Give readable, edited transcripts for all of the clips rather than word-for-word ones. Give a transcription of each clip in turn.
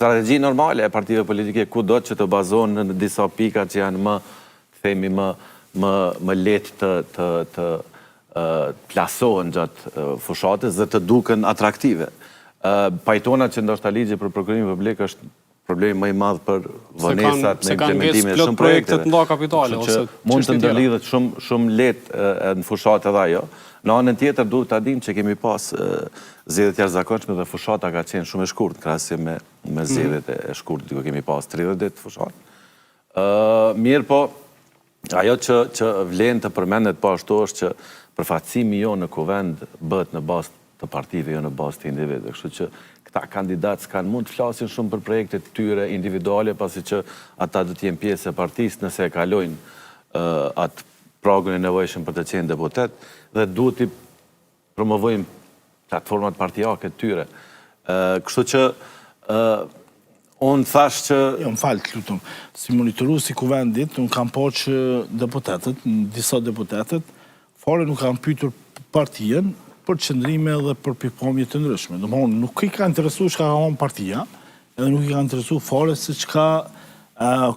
strategji normale e partive politike ku do që të bazohen në disa pika që janë më, themi, më letë të plasohen gjatë fushatës dhe të duken atraktive. Pajtona që ndoshta ligji për prokurimin publik është problemi më i madh për vonesat në implementimin e shumë projekteve. Nda kapitale ose mund të ndërlidhet shumë lehtë në fushatë edhe ajo. Në anën tjetër duhet ta dimë që kemi pas zgjedhje të jashtëzakonshme dhe fushata ka qenë shumë e shkurtë krahasim me zgjedhjet e shkurtë ku kemi pas 30 ditë fushatë. Mirë po, ajo që vlen të përmendet po ashtu është që përfaqësimi jo në kuvend bëhet në bazë të partive, jo në bazë të individëve. Kështu që këta kandidatë s'kan mund të flasin shumë për projektet tyre individuale, pasi që ata do të jenë pjesë e partisë nëse e kalojnë atë pragun e nevojshëm për të qenë deputet, dhe duhet i promovojmë platformat partijake të tyre. Kështu që unë thash që... Jo, më falë, lutem. Si monitorues i kuvendit, unë kam po që deputetët, disa deputetët, fare nuk kam pyetur partijen për qëndrime dhe për pikpamje të ndryshme. Domthonë, nuk i ka interesu çka ka thonë partia, edhe nuk i ka interesu fare se çka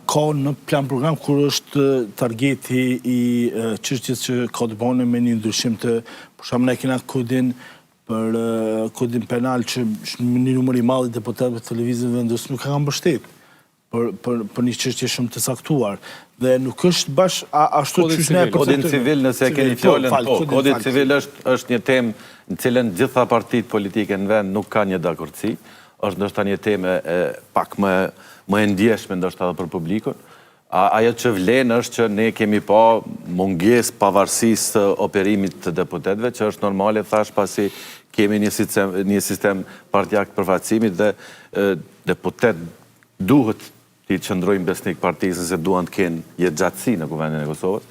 ka në plan program kur është targeti i çështjes që ka të bëjë me një ndryshim të, për shembull, ne kena kodin për kodin penal që në një numër i madh deputetëve të televizionit vendos nuk ka mbështet për një çështje shumë të saktuar. Dhe nuk është bash ashtu që ne kodin civil, nëse keni fjalën po, kodi civil është një temë në cilën gjitha partitë politike në vend nuk ka një dakordsi, është ndoshta një temë pak më e ndjeshme ndoshta edhe për publikun. Ajo që vlen është që ne kemi pa mungesë pavarësisë të operimit të deputetëve, që është normale, thash, pasi kemi një sistem partijak të përfaqësimit dhe deputet duhet të qëndrojnë besnik partisë nëse duan të kenë jetë gjatësi në kuvendin e Kosovës.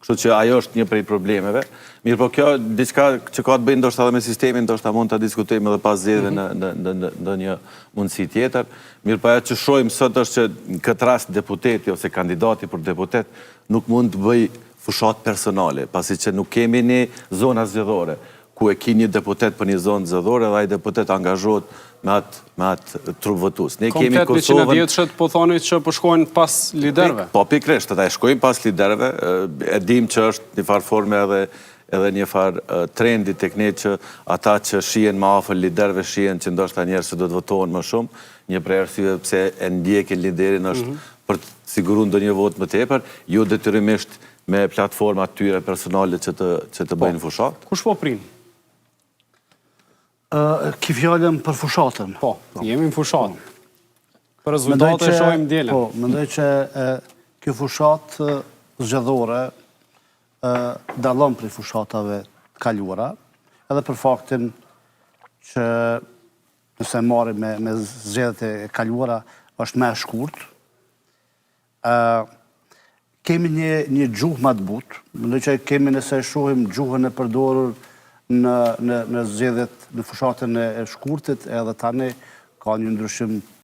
Kështu që ajo është një prej problemeve. Mirë po kjo, diçka që ka të bëjë ndoshta edhe me sistemin, ndoshta mund të diskutojmë edhe pas zgjedhjeve në një mundësi tjetër. Mirë po ajo që shohim sot është që në këtë rast deputeti ose kandidati për deputet nuk mund të bëj fushat personale, pasi që nuk kemi një zona zgjedhore, ku e ki një deputet për një zonë zgjedhore dhe ai deputet angazhohet me atë trup votues. Ne kemi Kosovën... Komplet 110 po thoni që po shkojnë pas liderëve? Po pikërisht, ata shkojnë pas liderëve, e dim që është një farë forme edhe një farë trendi tek ne që ata që shihen më afër liderëve shihen që ndoshta njerëz që do të votohen më shumë, një prej arsyeve pse e ndjekin liderin është për të siguruar ndonjë vot më tepër, jo detyrimisht me platforma të tyre personale që të bëjnë fushat. Kush po prin? Ki fjallën për fushatën. Po, jemi në fushatën. Për rezultate shohim djelen. Po, mendoj që kjo fushat zgjedhore dallon prej fushatave të kaluara, edhe për faktin që nëse marrim me zgjedhjet e kaluara është më e shkurtë. Kemi një gjuhë më të butë, mendoj që kemi nëse shohim gjuhën e përdorur në zgjedhjet në fushatën e shkurtit, edhe tani ka një ndryshim